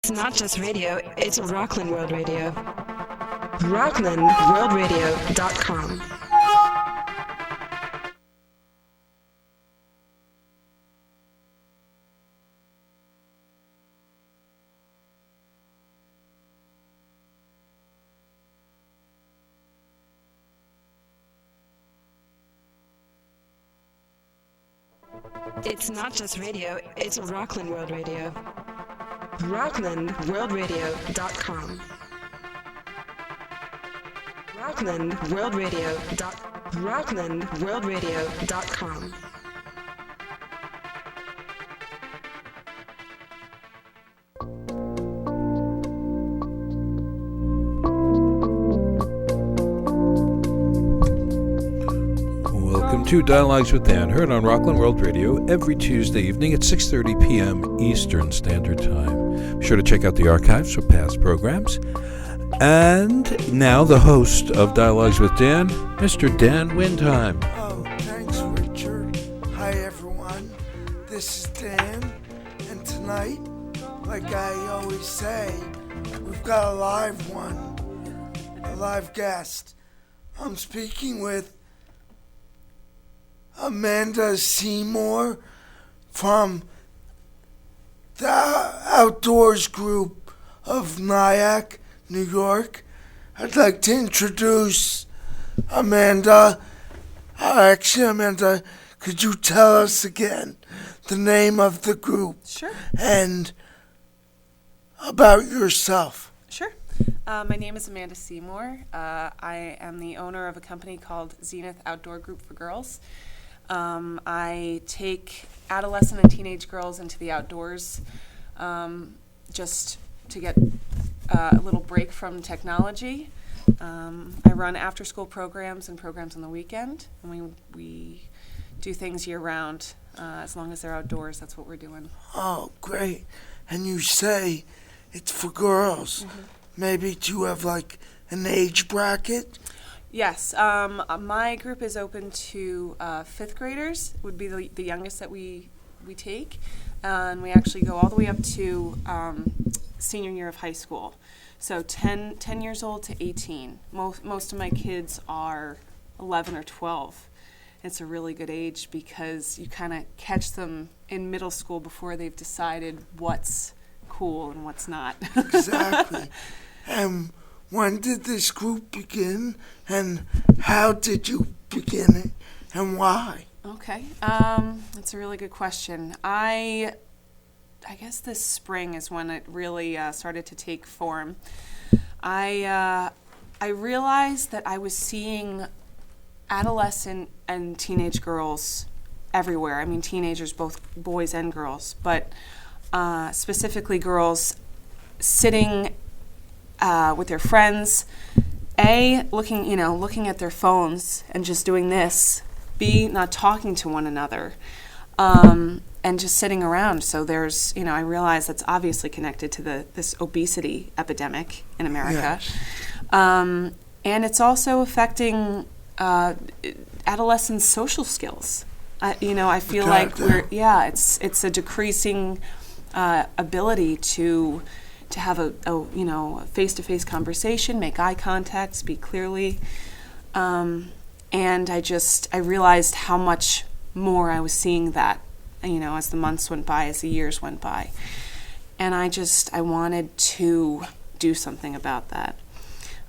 It's not just radio, it's Rockland World Radio. RocklandWorldRadio.com. It's not just radio, it's Rockland World Radio. RocklandWorldRadio.com. RocklandWorldRadio.com. Welcome to Dialogues with Dan, heard on Rockland World Radio every Tuesday evening at 6:30 p.m. Eastern Standard Time. Be sure to check out the archives for past programs. And now the host of Dialogues with Dan, Mr. Dan Windheim. Oh, thanks, Richard. Hi, everyone. This is Dan, and tonight, like I always say, we've got a live guest. I'm speaking with Amanda Cymore from the Outdoors Group of Nyack, New York. I'd like to introduce Amanda. Amanda, could you tell us again the name of the group? Sure. And about yourself. Sure. My name is Amanda Cymore. I am the owner of a company called Zenith Outdoor Group for Girls. I take adolescent and teenage girls into the outdoors just to get a little break from technology. I run after-school programs and programs on the weekend, and we do things year-round. As long as they're outdoors, that's what we're doing. Oh, great. And you say it's for girls. Mm-hmm. Maybe do you have like an age bracket? Yes, my group is open to fifth graders, would be the youngest that we take, and we actually go all the way up to senior year of high school. So 10 years old to 18. Most of my kids are 11 or 12. It's a really good age because you kind of catch them in middle school before they've decided what's cool and what's not. Exactly. When did this group begin, and how did you begin it, and why? Okay, that's a really good question. I guess this spring is when it really started to take form. I realized that I was seeing adolescent and teenage girls everywhere. I mean, teenagers, both boys and girls, but specifically girls sitting with their friends, looking at their phones and just doing this, B, not talking to one another, and just sitting around. So there's, I realize that's obviously connected to this obesity epidemic in America. Yes. And it's also affecting adolescents' social skills. I feel like it's a decreasing ability to have a face-to-face conversation, make eye contact, speak clearly. And I realized how much more I was seeing that, as the months went by, as the years went by. And I wanted to do something about that.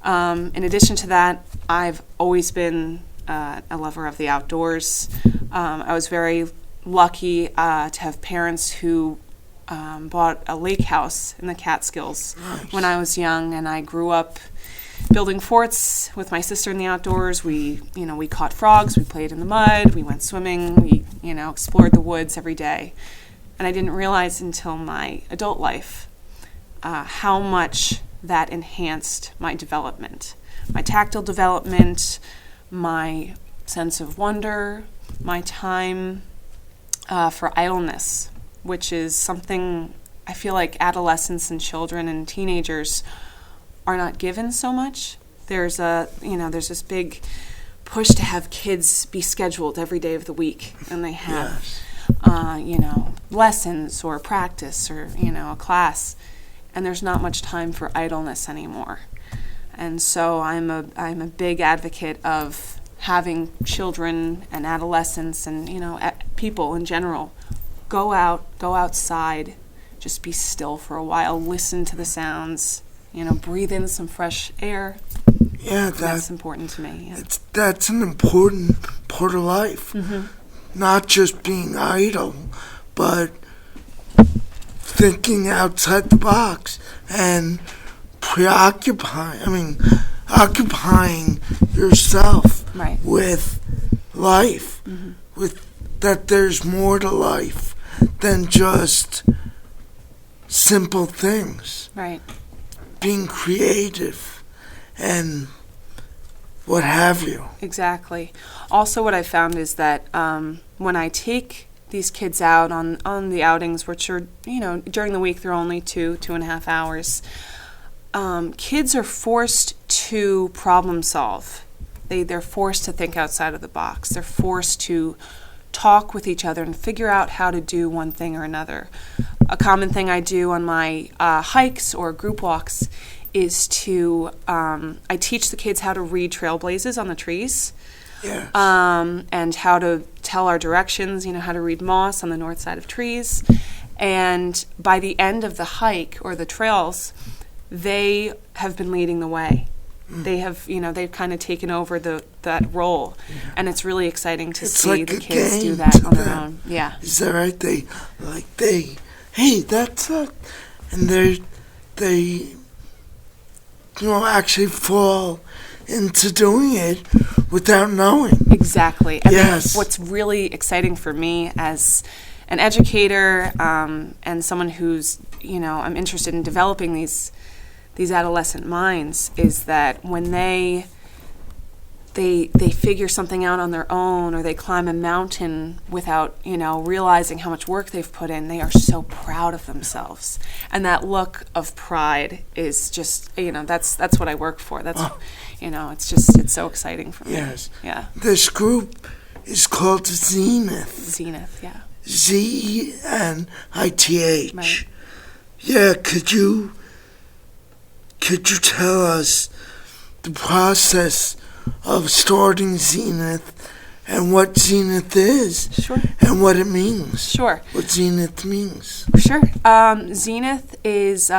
In addition to that, I've always been a lover of the outdoors. I was very lucky to have parents who bought a lake house in the Catskills when I was young, and I grew up building forts with my sister in the outdoors. We caught frogs, we played in the mud, we went swimming, we, explored the woods every day. And I didn't realize until my adult life how much that enhanced my development, my tactile development, my sense of wonder, my time for idleness, which is something I feel like adolescents and children and teenagers are not given so much. There's there's this big push to have kids be scheduled every day of the week, and they have, lessons or practice or, a class. and there's not much time for idleness anymore. And so I'm a big advocate of having children and adolescents and, people in general go outside, just be still for a while, listen to the sounds, breathe in some fresh air. Yeah, that's important to me. Yeah. That's an important part of life. Mm-hmm. Not just being idle, but thinking outside the box and occupying yourself with life, with that there's more to life than just simple things. Right. Being creative and what have you. Exactly. Also, what I found is that when I take these kids out on the outings, which are, during the week they're only 2.5 hours, kids are forced to problem solve. They're forced to think outside of the box. They're forced to talk with each other and figure out how to do one thing or another. A common thing I do on my hikes or group walks is I teach the kids how to read trailblazes on the trees. Yes. And how to tell our directions, how to read moss on the north side of trees. And by the end of the hike or the trails, they have been leading the way. They have, they've kind of taken over that role. Yeah. And it's really exciting to see like the kids do that on their own. Yeah. Is that right? Hey, that's it. And they actually fall into doing it without knowing. Exactly. And yes. What's really exciting for me as an educator and someone who's, I'm interested in developing these adolescent minds is that when they figure something out on their own or they climb a mountain without, realizing how much work they've put in, they are so proud of themselves. And that look of pride is just, that's what I work for. That's, it's so exciting for me. Yes. Yeah. This group is called Zenith. Zenith, yeah. Zenith. Right. Yeah, could you tell us the process of starting Zenith and what Zenith is? Sure. And what it means? Sure. What Zenith means? Sure. Zenith is,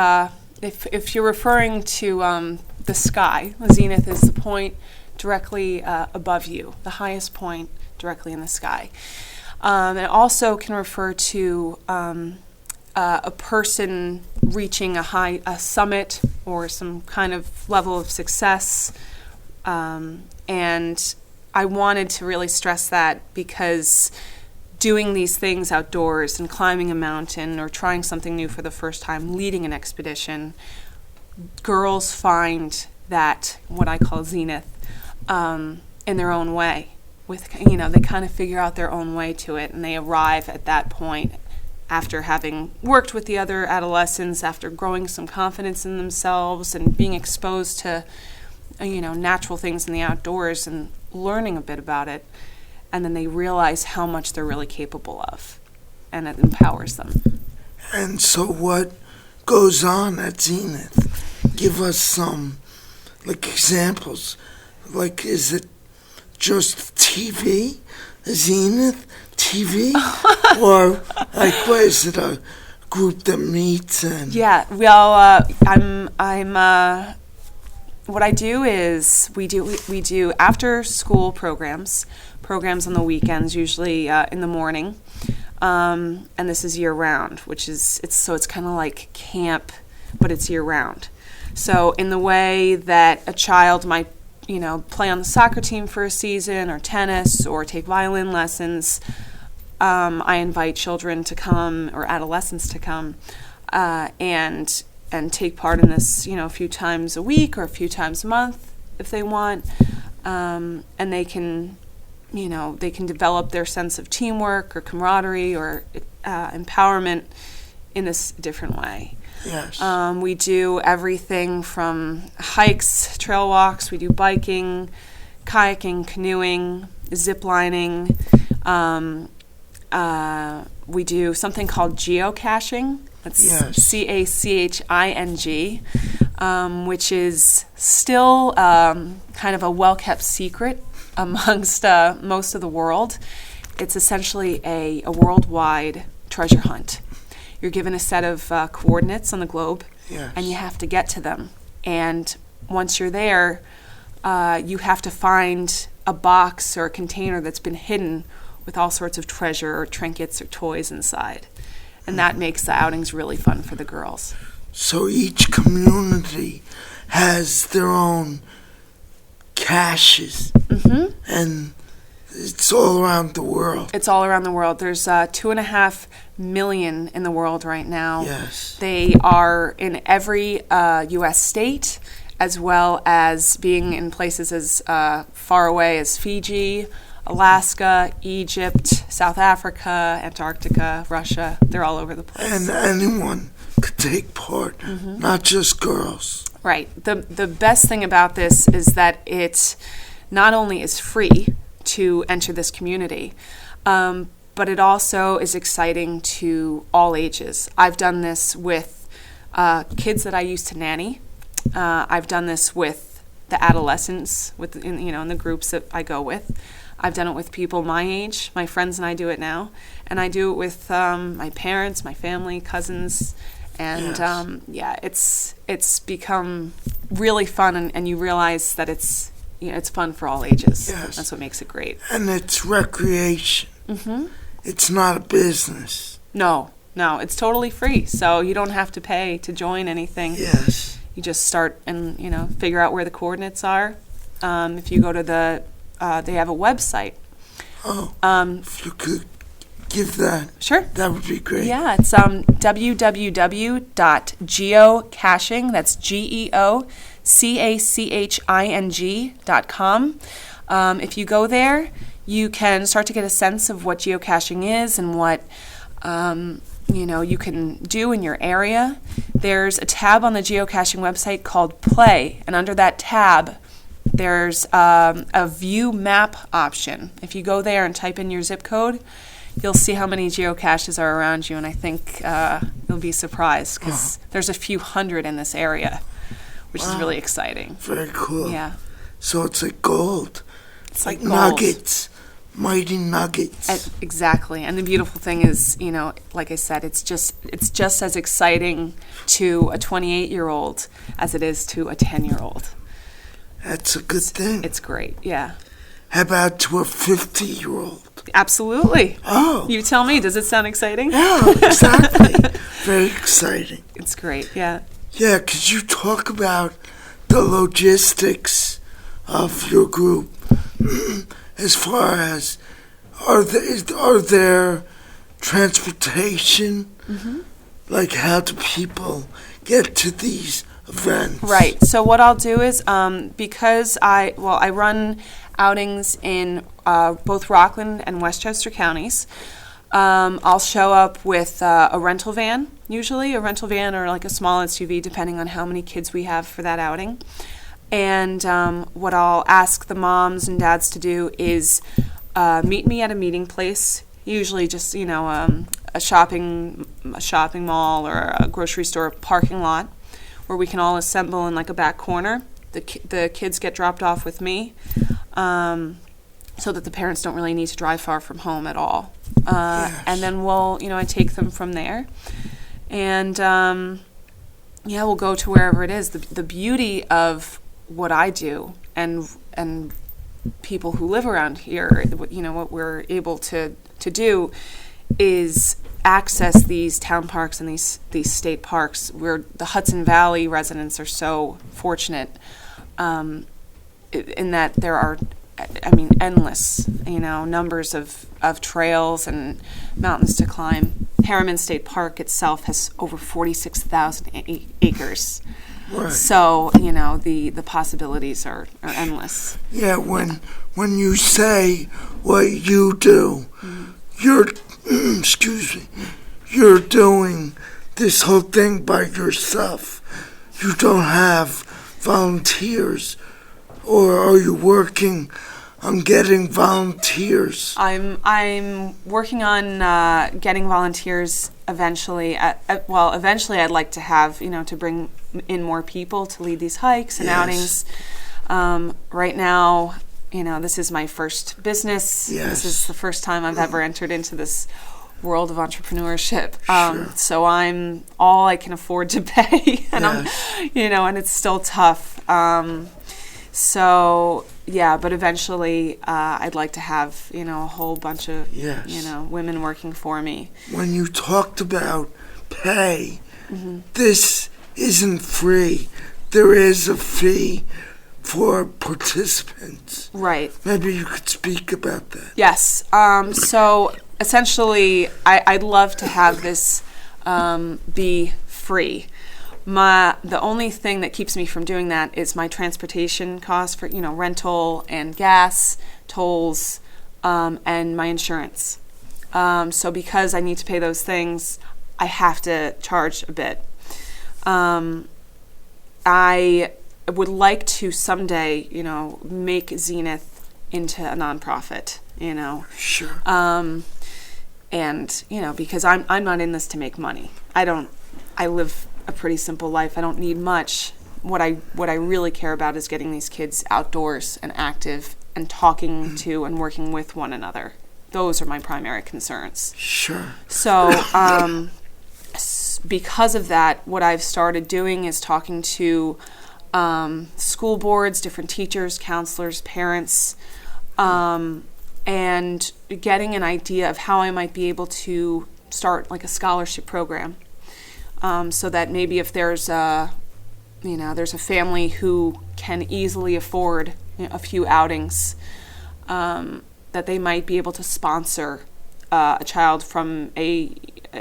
if you're referring to the sky, zenith is the point directly above you, the highest point directly in the sky. It also can refer to a person reaching a summit or some kind of level of success. And I wanted to really stress that because doing these things outdoors and climbing a mountain or trying something new for the first time, leading an expedition, girls find that, what I call zenith, in their own way. They kind of figure out their own way to it, and they arrive at that point after having worked with the other adolescents, after growing some confidence in themselves and being exposed to, natural things in the outdoors and learning a bit about it. And then they realize how much they're really capable of, and it empowers them. And so what goes on at Zenith? Give us some, examples. Is it just TV? Zenith TV? Or, what is it, a group that meets and... Yeah, well, what I do is we do after school programs on the weekends, usually in the morning, and this is year round, it's kind of like camp, but it's year round. So in the way that a child might, play on the soccer team for a season or tennis or take violin lessons, I invite children to come or adolescents to come and take part in this, a few times a week or a few times a month if they want, and they can develop their sense of teamwork or camaraderie or empowerment in this different way. Yes. We do everything from hikes, trail walks. We do biking, kayaking, canoeing, zip lining. We do something called geocaching. That's Yes. CACHING, which is still kind of a well-kept secret amongst most of the world. It's essentially a worldwide treasure hunt. You're given a set of coordinates on the globe, Yes. and you have to get to them. And once you're there, you have to find a box or a container that's been hidden with all sorts of treasure or trinkets or toys inside. And that makes the outings really fun for the girls. So each community has their own caches, and it's all around the world. It's all around the world. There's 2.5 million in the world right now. Yes. They are in every U.S. state, as well as being in places as far away as Fiji, Alaska, Egypt, South Africa, Antarctica, Russia. They're all over the place. And anyone could take part, not just girls. Right. The best thing about this is that it not only is free to enter this community, but it also is exciting to all ages. I've done this with kids that I used to nanny. I've done this with the adolescents, in the groups that I go with. I've done it with people my age. My friends and I do it now, and I do it with my parents, my family, cousins, and it's become really fun, and you realize that it's fun for all ages. Yes. That's what makes it great. And it's recreation. It's not a business. No, it's totally free, so you don't have to pay to join anything. Yes. You just start and figure out where the coordinates are. If you go to they have a website. If you could give that, Sure. that would be great. Yeah, it's www.geocaching. That's GEOCACHING.com. If you go there, you can start to get a sense of what geocaching is and what you can do in your area. There's a tab on the geocaching website called Play, and under that tab, there's a view map option. If you go there and type in your zip code, you'll see how many geocaches are around you, and I think you'll be surprised because there's a few hundred in this area, which is really exciting. Very cool. Yeah. So it's like gold. It's like gold. Nuggets. Mighty nuggets. Exactly. And the beautiful thing is, like I said, it's just as exciting to a 28-year-old as it is to a 10-year-old. That's a good thing. It's great, yeah. How about to a 50-year-old? Absolutely. Oh. You tell me, does it sound exciting? Yeah, exactly. Very exciting. It's great, yeah. Yeah, could you talk about the logistics of your group? As far as, are there transportation? Like, how do people get to these events? Right. So what I'll do is, because I run outings in both Rockland and Westchester counties, I'll show up with a rental van, usually a rental van or like a small SUV, depending on how many kids we have for that outing. And what I'll ask the moms and dads to do is meet me at a meeting place, usually just a shopping mall or a grocery store parking lot, where we can all assemble in like a back corner. The kids get dropped off with me, so that the parents don't really need to drive far from home at all. Yes. And then I take them from there, and we'll go to wherever it is. The beauty of what I do and people who live around here, what we're able to do is access these town parks and these state parks, where the Hudson Valley residents are so fortunate in that there are, endless, numbers of trails and mountains to climb. Harriman State Park itself has over 46,000 acres. Right. So, the possibilities are endless. Yeah, when you say what you do, you're you're doing this whole thing by yourself. You don't have volunteers, or are you working on getting volunteers? I'm working on getting volunteers eventually, eventually I'd like to have, to bring in more people to lead these hikes and outings. Right now, this is my first business. Yes. This is the first time I've ever entered into this world of entrepreneurship. Sure. So I'm all I can afford to pay, and and it's still tough. But eventually I'd like to have, a whole bunch of, women working for me. When you talked about pay, this isn't free. There is a fee for participants. Right. Maybe you could speak about that. Yes. So essentially, I'd love to have this be free. The only thing that keeps me from doing that is my transportation costs for, rental and gas, tolls, and my insurance. So because I need to pay those things, I have to charge a bit. I would like to someday, make Zenith into a nonprofit, Sure. And, because I'm not in this to make money. I live a pretty simple life. I don't need much. What I really care about is getting these kids outdoors and active and talking to and working with one another. Those are my primary concerns. Sure. So, because of that, what I've started doing is talking to school boards, different teachers, counselors, parents, and getting an idea of how I might be able to start like a scholarship program, so that maybe if there's a family who can easily afford a few outings, that they might be able to sponsor a child from a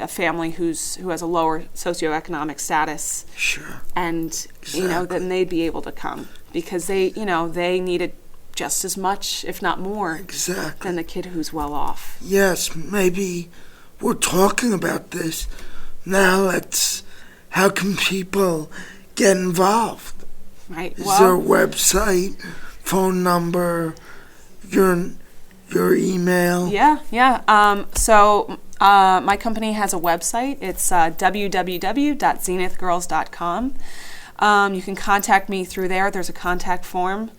family who has a lower socioeconomic status. Sure. And Exactly. then they'd be able to come because they need it just as much, if not more, Exactly. than the kid who's well off. Yes, maybe we're talking about this. Now how can people get involved? Right. Is there a website, phone number, your email? Yeah. So my company has a website. It's www.zenithgirls.com. You can contact me through there. There's a contact form.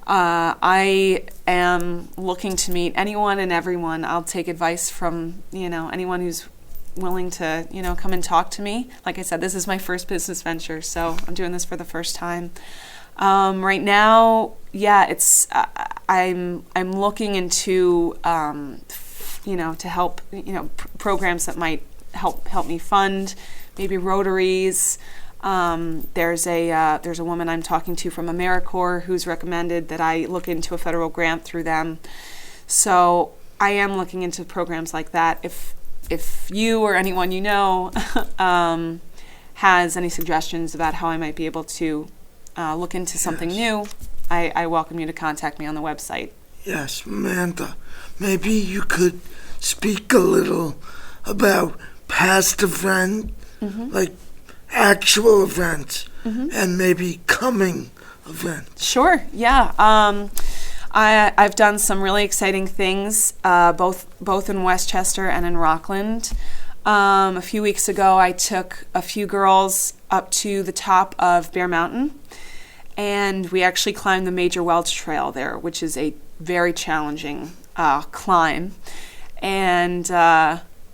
I am looking to meet anyone and everyone. I'll take advice from, anyone who's willing to, come and talk to me. Like I said, this is my first business venture, so I'm doing this for the first time. Right now, it's I'm looking into to help programs that might help me fund, maybe Rotaries. There's a woman I'm talking to from AmeriCorps who's recommended that I look into a federal grant through them. So I am looking into programs like that. If you or anyone has any suggestions about how I might be able to look into something new, I welcome you to contact me on the website. Yes, Amanda, maybe you could speak a little about past events, like actual events, and maybe coming events. Sure, yeah. I've done some really exciting things, both in Westchester and in Rockland. A few weeks ago, I took a few girls up to the top of Bear Mountain, and we actually climbed the Major Welch Trail there, which is a very challenging climb. And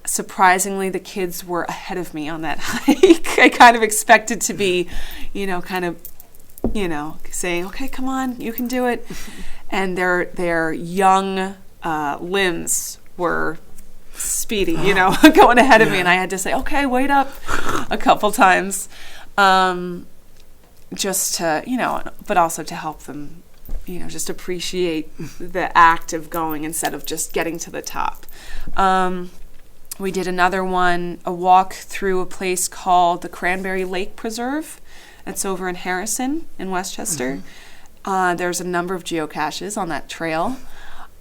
surprisingly, the kids were ahead of me on that hike. I kind of expected to be, saying, okay, come on, you can do it. And their young limbs were speedy, going ahead of me. And I had to say, okay, wait up a couple times, just to, but also to help them, just appreciate the act of going instead of just getting to the top. We did another one, a walk through a place called the Cranberry Lake Preserve. It's over in Harrison in Westchester. There's a number of geocaches on that trail.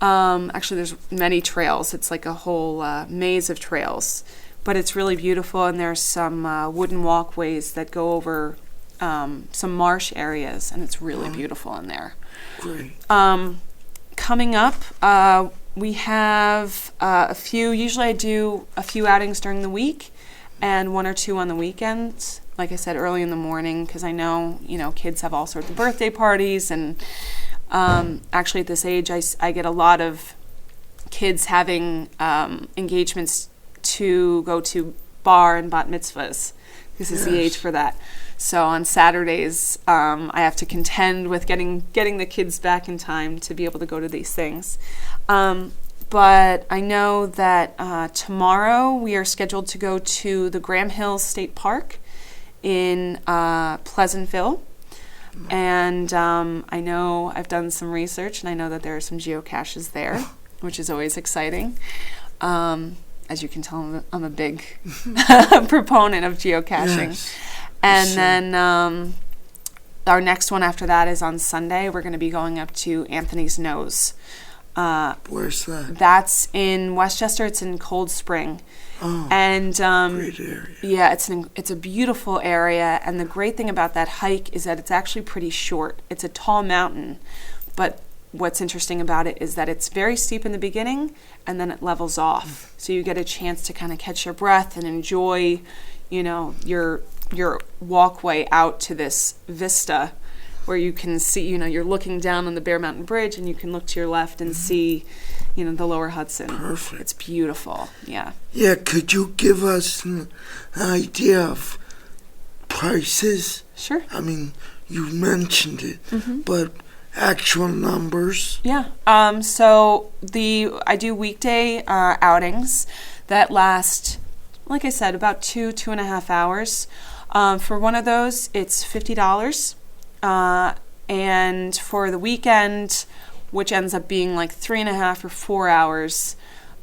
Actually, there's many trails. It's like a whole maze of trails. But it's really beautiful, and there's some wooden walkways that go over some marsh areas, and it's really beautiful in there. Great. Coming up, we have a few. Usually I do a few outings during the week. and 1 or 2 on the weekends. Like I said, early in the morning, because I know, kids have all sorts of birthday parties, and actually at this age, I get a lot of kids having engagements to go to bar and bat mitzvahs. This is the age for that. So on Saturdays, I have to contend with getting the kids back in time to be able to go to these things. But I know that tomorrow we are scheduled to go to the Graham Hills State Park in Pleasantville. And I know I've done some research, and I know that there are some geocaches there, which is always exciting. As you can tell, I'm a big proponent of geocaching. Yes. And then our next one after that is on Sunday. We're going to be going up to Anthony's Nose. Where's that? That's in Westchester. It's in Cold Spring. Oh, and great area. Yeah, it's a beautiful area. And the great thing about that hike is that it's actually pretty short. It's a tall mountain, but what's interesting about it is that it's very steep in the beginning, and then it levels off. So you get a chance to kind of catch your breath and enjoy, your walkway out to this vista where you can see, you're looking down on the Bear Mountain Bridge, and you can look to your left and see, the lower Hudson. Perfect. It's beautiful. Yeah. Yeah, could you give us an idea of prices? Sure. I mean, you mentioned it, but actual numbers? Yeah. So I do weekday outings that last, like I said, about 2.5 hours. For one of those, it's $50. And for the weekend, which ends up being like 3.5 or 4 hours,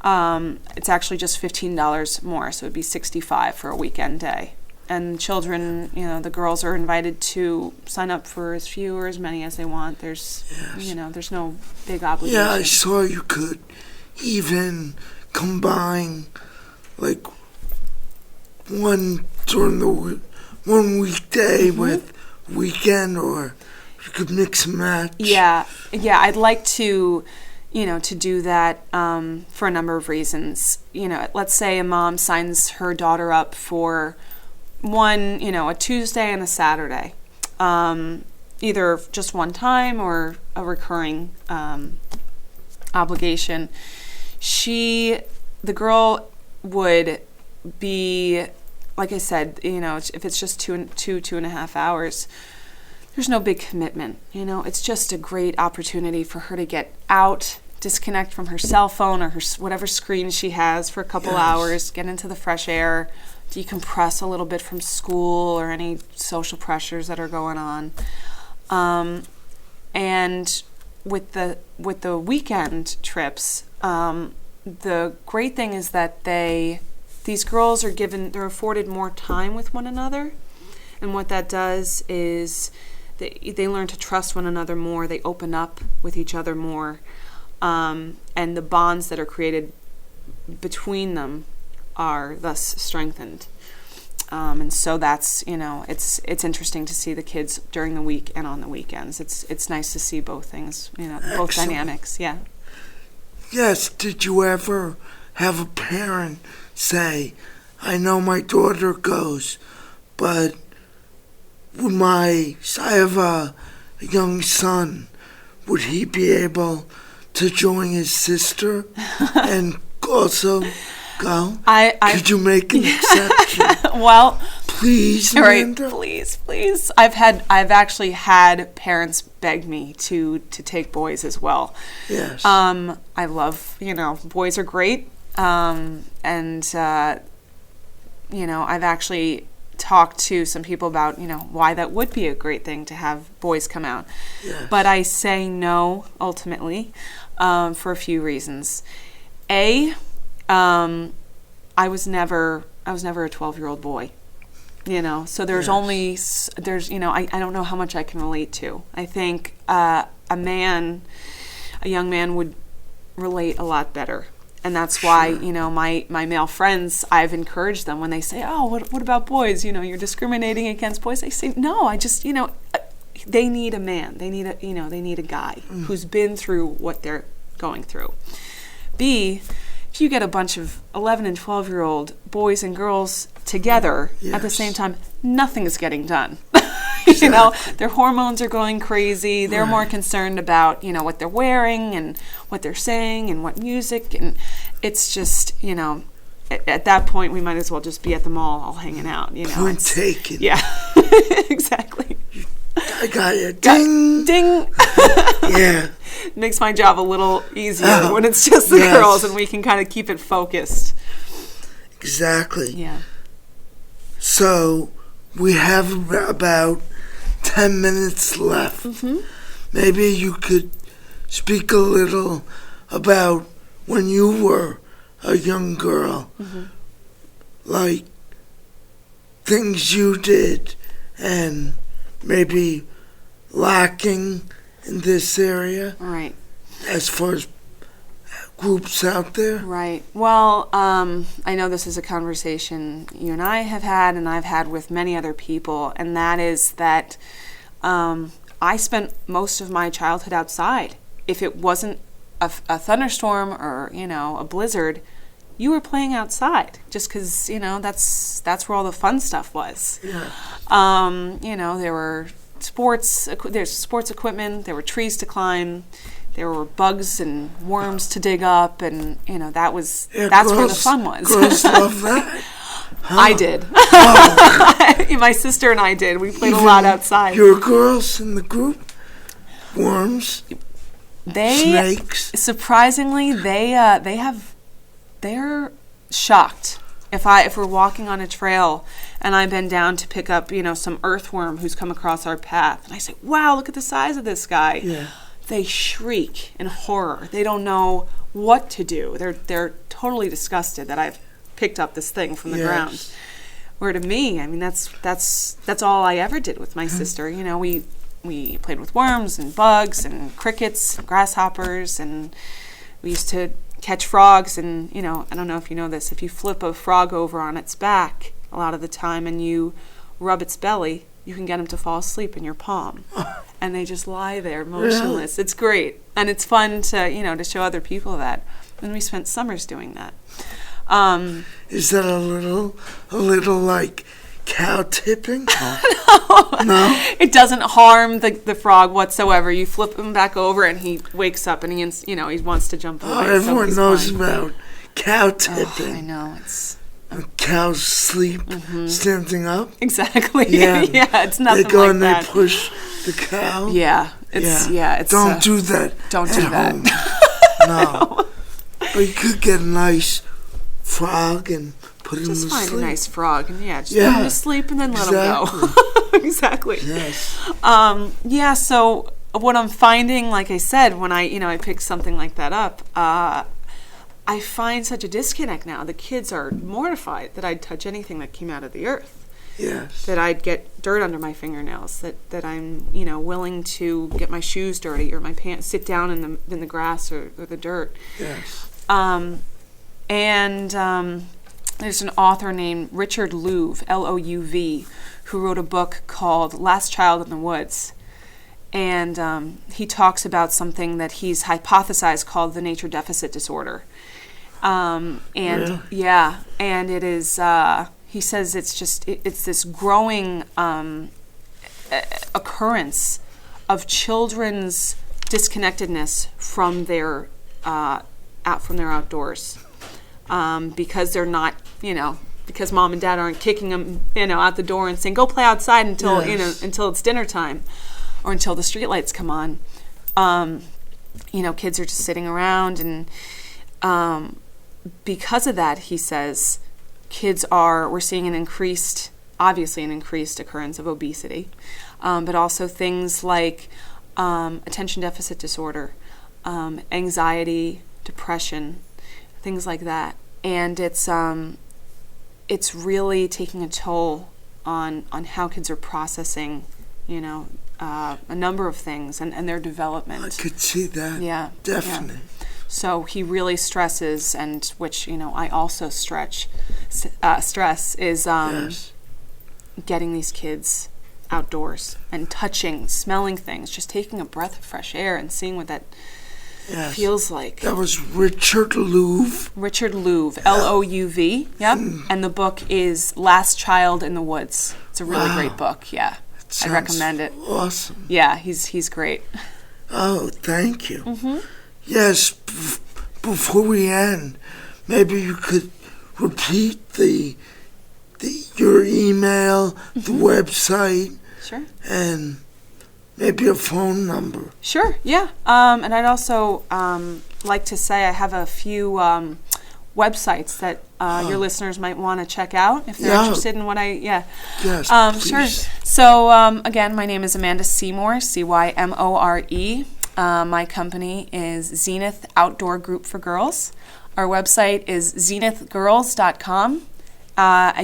it's actually just $15 more. So it'd be $65 for a weekend day. And children, the girls are invited to sign up for as few or as many as they want. There's, there's no big obligation. Yeah, I saw you could even combine, like, one one weekday with weekend, or you could mix and match. Yeah, I'd like to, to do that for a number of reasons. Let's say a mom signs her daughter up for one, a Tuesday and a Saturday, either just one time or a recurring obligation. The girl would be, like I said, if it's just 2.5 hours, there's no big commitment. It's just a great opportunity for her to get out, disconnect from her cell phone or her whatever screen she has for a couple hours, get into the fresh air, decompress a little bit from school or any social pressures that are going on. And with the weekend trips, the great thing is that these girls they're afforded more time with one another, and what that does is they learn to trust one another more. They open up with each other more, and the bonds that are created between them are thus strengthened. And so that's, it's interesting to see the kids during the week and on the weekends. It's nice to see both things, both dynamics. Yeah. Yes. Did you ever have a parent say, I know my daughter goes, but I have a young son, would he be able to join his sister and also go? Could you make an exception? Well, please, Amanda. Right, please. I've actually had parents beg me to take boys as well. Yes. I love, boys are great. And I've actually talked to some people about, why that would be a great thing to have boys come out. Yes. But I say no, ultimately, for a few reasons. I was never a 12-year-old boy, so there's I don't know how much I can relate to. I think a young man would relate a lot better. And that's why, my male friends, I've encouraged them when they say, oh, what about boys? You're discriminating against boys. I say, no, I just, they need a man. They need they need a guy who's been through what they're going through. B, if you get a bunch of 11 and 12-year-old boys and girls together at the same time, nothing is getting done. You know, their hormones are going crazy. They're more concerned about, you know, what they're wearing and what they're saying and what music. And it's just, you know, at that point, we might as well just be at the mall all hanging out, you know. Point taken. Yeah, exactly. I got you. Ding. Ding. Yeah. Makes my job a little easier when it's just the girls and we can kind of keep it focused. Exactly. Yeah. So we have about 10 minutes left. Mm-hmm. Maybe you could speak a little about when you were a young girl, like things you did and maybe lacking in this area. Right. As far as groups out there. Right. Well, I know this is a conversation you and I have had and I've had with many other people, and that is that I spent most of my childhood outside. If it wasn't a thunderstorm or, you know, a blizzard, you were playing outside just because, you know, that's where all the fun stuff was. Yeah. You know, there's sports equipment, there were trees to climb, there were bugs and worms to dig up, and, you know, that's where the fun was. Girls love that. Huh. I did. Oh. My sister and I did. We played a lot outside. Your girls in the group? Worms? Snakes? Surprisingly, they're shocked. If we're walking on a trail and I bend down to pick up, you know, some earthworm who's come across our path, and I say, "Wow, look at the size of this guy." Yeah. They shriek in horror. They don't know what to do. They're totally disgusted that I've picked up this thing from the ground. Where to me, I mean, that's all I ever did with my sister. You know, we played with worms and bugs and crickets and grasshoppers, and we used to catch frogs. And, you know, I don't know if you know this, if you flip a frog over on its back a lot of the time and you rub its belly, you can get them to fall asleep in your palm. And they just lie there motionless. Really? It's great. And it's fun to, you know, to show other people that. And we spent summers doing that. Is that a little like cow tipping? No. It doesn't harm the frog whatsoever. You flip him back over and he wakes up and he wants to jump away. Everyone knows about cow tipping. I know. It's cows sleep standing up. Exactly. Yeah. Yeah, it's nothing like that. They go and they push the cow. Yeah. It's don't do that. Don't do that. No. But you could get a nice frog and put him to sleep. Just find a nice frog and just put him to sleep and then let him go. Exactly. Yes. So what I'm finding, like I said, when I pick something like that up, I find such a disconnect now. The kids are mortified that I'd touch anything that came out of the earth. Yes. That I'd get dirt under my fingernails. That I'm willing to get my shoes dirty or my pants, sit down in the grass or the dirt. Yes. And there's an author named Richard Louv, L-O-U-V, who wrote a book called Last Child in the Woods. And he talks about something that he's hypothesized called the nature deficit disorder. And it is, he says it's this growing occurrence of children's disconnectedness from their outdoors. Because they're not, because mom and dad aren't kicking them, out the door and saying, go play outside until it's dinner time or until the streetlights come on. Kids are just sitting around, and because of that, he says, we're seeing an increased occurrence of obesity, but also things like attention deficit disorder, anxiety, depression, things like that. And it's really taking a toll on how kids are processing, a number of things and their development. I could see that. Yeah. Definitely. Yeah. So he really stresses, and which, I also stress, is getting these kids outdoors and touching, smelling things, just taking a breath of fresh air and seeing what that feels like. That was Richard Louv. Richard Louv, L-O-U-V, yep. And the book is Last Child in the Woods. It's a really great book, yeah. I recommend it. Awesome. Yeah, he's great. Oh, thank you. Yes, before we end, maybe you could repeat your email, the website, Sure. and maybe a phone number. Sure, yeah. And I'd also like to say I have a few websites that your listeners might want to check out if they're interested in what Yes, please. Sure. So, again, my name is Amanda Cymore, Cymore. My company is Zenith Outdoor Group for Girls. Our website is zenithgirls.com.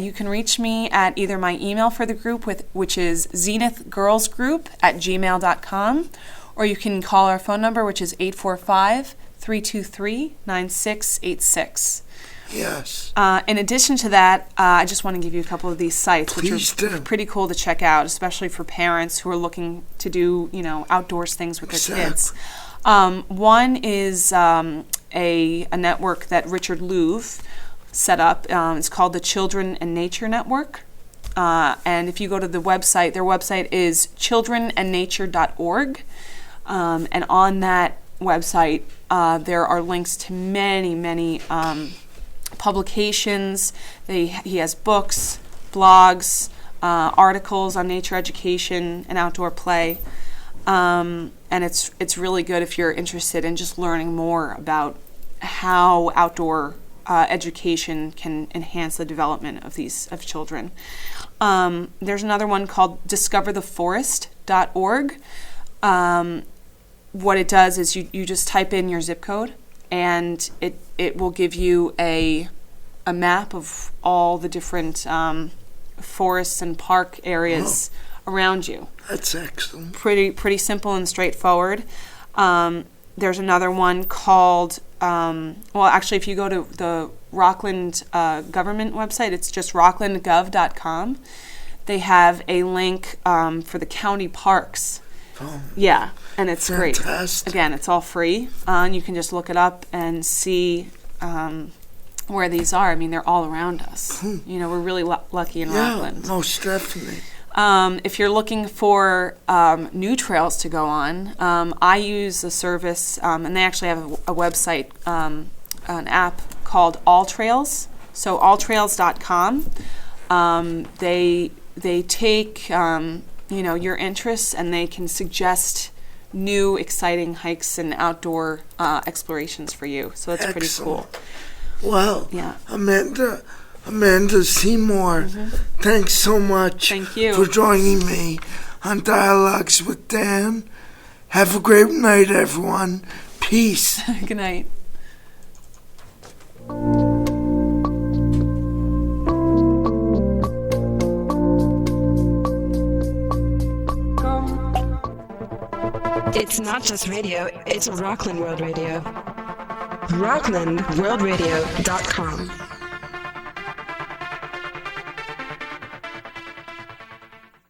You can reach me at either my email for the group, which is zenithgirlsgroup@gmail.com, or you can call our phone number, which is 845-323-9686. Yes. In addition to that, I just want to give you a couple of these sites, which are pretty cool to check out, especially for parents who are looking to do, outdoors things with their kids. One is a network that Richard Louv set up. It's called the Children and Nature Network. And if you go to the website, their website is childrenandnature.org. And on that website, there are links to many publications. He has books, blogs, articles on nature education and outdoor play. And it's really good if you're interested in just learning more about how outdoor education can enhance the development of children. There's another one called discovertheforest.org. What it does is you just type in your zip code, and it will give you a map of all the different forests and park areas around you. That's excellent. Pretty simple and straightforward. There's another one called, actually, if you go to the Rockland government website, it's just rocklandgov.com. They have a link for the county parks. Oh, yeah, and it's fantastic. Great. Again, it's all free, and you can just look it up and see where these are. I mean, they're all around us. We're really lucky in Rockland. Yeah, most definitely. If you're looking for new trails to go on, I use a service, and they actually have a website, an app called All Trails. So alltrails.com. They take your interests, and they can suggest new exciting hikes and outdoor explorations for you. So that's pretty cool. Well, yeah. Amanda Cymore, thanks so much for joining me on Dialogues with Dan. Have a great night, everyone. Peace. Good night. It's not just radio, it's Rockland World Radio. RocklandWorldRadio.com